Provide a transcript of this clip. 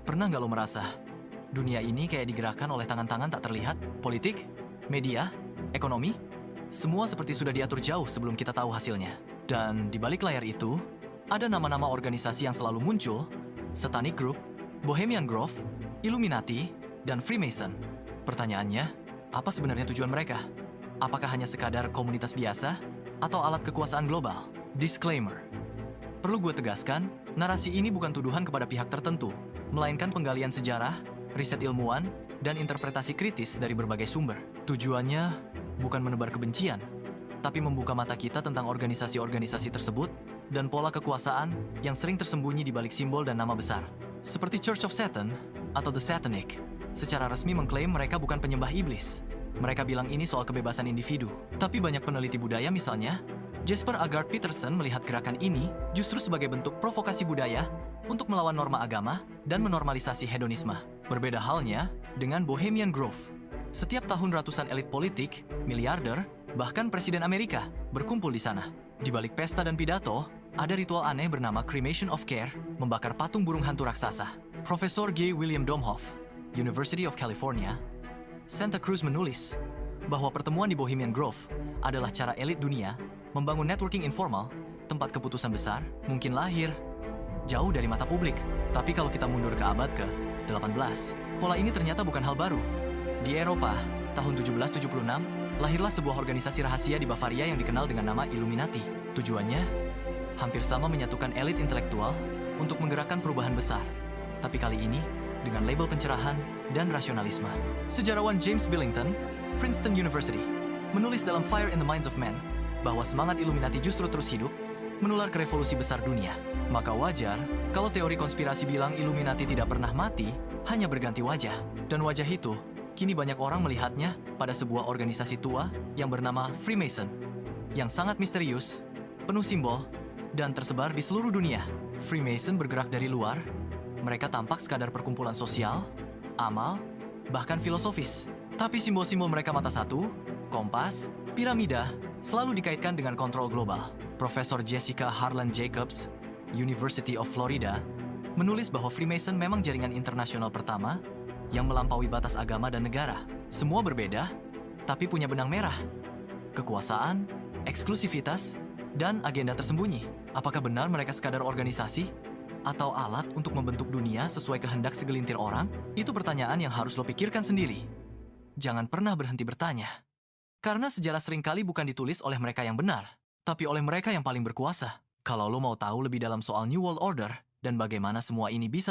Pernah nggak lo merasa dunia ini kayak digerakkan oleh tangan-tangan tak terlihat? Politik, media, ekonomi, semua seperti sudah diatur jauh sebelum kita tahu hasilnya. Dan di balik layar itu, ada nama-nama organisasi yang selalu muncul: Satanic Group, Bohemian Grove, Illuminati, dan Freemason. Pertanyaannya, apa sebenarnya tujuan mereka? Apakah hanya sekadar komunitas biasa atau alat kekuasaan global? Disclaimer. Perlu gue tegaskan, narasi ini bukan tuduhan kepada pihak tertentu, melainkan penggalian sejarah, riset ilmuwan, dan interpretasi kritis dari berbagai sumber. Tujuannya bukan menebar kebencian, tapi membuka mata kita tentang organisasi-organisasi tersebut dan pola kekuasaan yang sering tersembunyi di balik simbol dan nama besar. Seperti Church of Satan atau The Satanic, secara resmi mengklaim mereka bukan penyembah iblis. Mereka bilang ini soal kebebasan individu. Tapi banyak peneliti budaya misalnya, Jesper Agard Peterson melihat gerakan ini justru sebagai bentuk provokasi budaya untuk melawan norma agama dan menormalisasi hedonisme. Berbeda halnya dengan Bohemian Grove. Setiap tahun ratusan elit politik, miliarder, bahkan Presiden Amerika berkumpul di sana. Di balik pesta dan pidato, ada ritual aneh bernama Cremation of Care, membakar patung burung hantu raksasa. Profesor G. William Domhoff, University of California, Santa Cruz menulis bahwa pertemuan di Bohemian Grove adalah cara elit dunia membangun networking informal, tempat keputusan besar mungkin lahir jauh dari mata publik. Tapi kalau kita mundur ke abad ke-18, pola ini ternyata bukan hal baru. Di Eropa, tahun 1776, lahirlah sebuah organisasi rahasia di Bavaria yang dikenal dengan nama Illuminati. Tujuannya hampir sama, menyatukan elit intelektual untuk menggerakkan perubahan besar. Tapi kali ini dengan label pencerahan dan rasionalisme. Sejarawan James Billington, Princeton University, menulis dalam Fire in the Minds of Men bahwa semangat Illuminati justru terus hidup, menular ke revolusi besar dunia. Maka wajar kalau teori konspirasi bilang Illuminati tidak pernah mati, hanya berganti wajah. Dan wajah itu, kini banyak orang melihatnya pada sebuah organisasi tua yang bernama Freemason, yang sangat misterius, penuh simbol, dan tersebar di seluruh dunia. Freemason bergerak dari luar, mereka tampak sekadar perkumpulan sosial, amal, bahkan filosofis. Tapi simbol-simbol mereka mata satu, kompas, piramida, selalu dikaitkan dengan kontrol global. Profesor Jessica Harlan Jacobs, University of Florida, menulis bahwa Freemason memang jaringan internasional pertama yang melampaui batas agama dan negara. Semua berbeda, tapi punya benang merah: kekuasaan, eksklusivitas, dan agenda tersembunyi. Apakah benar mereka sekadar organisasi atau alat untuk membentuk dunia sesuai kehendak segelintir orang? Itu pertanyaan yang harus lo pikirkan sendiri. Jangan pernah berhenti bertanya. Karena sejarah seringkali bukan ditulis oleh mereka yang benar, tapi oleh mereka yang paling berkuasa. Kalau lo mau tahu lebih dalam soal New World Order dan bagaimana semua ini bisa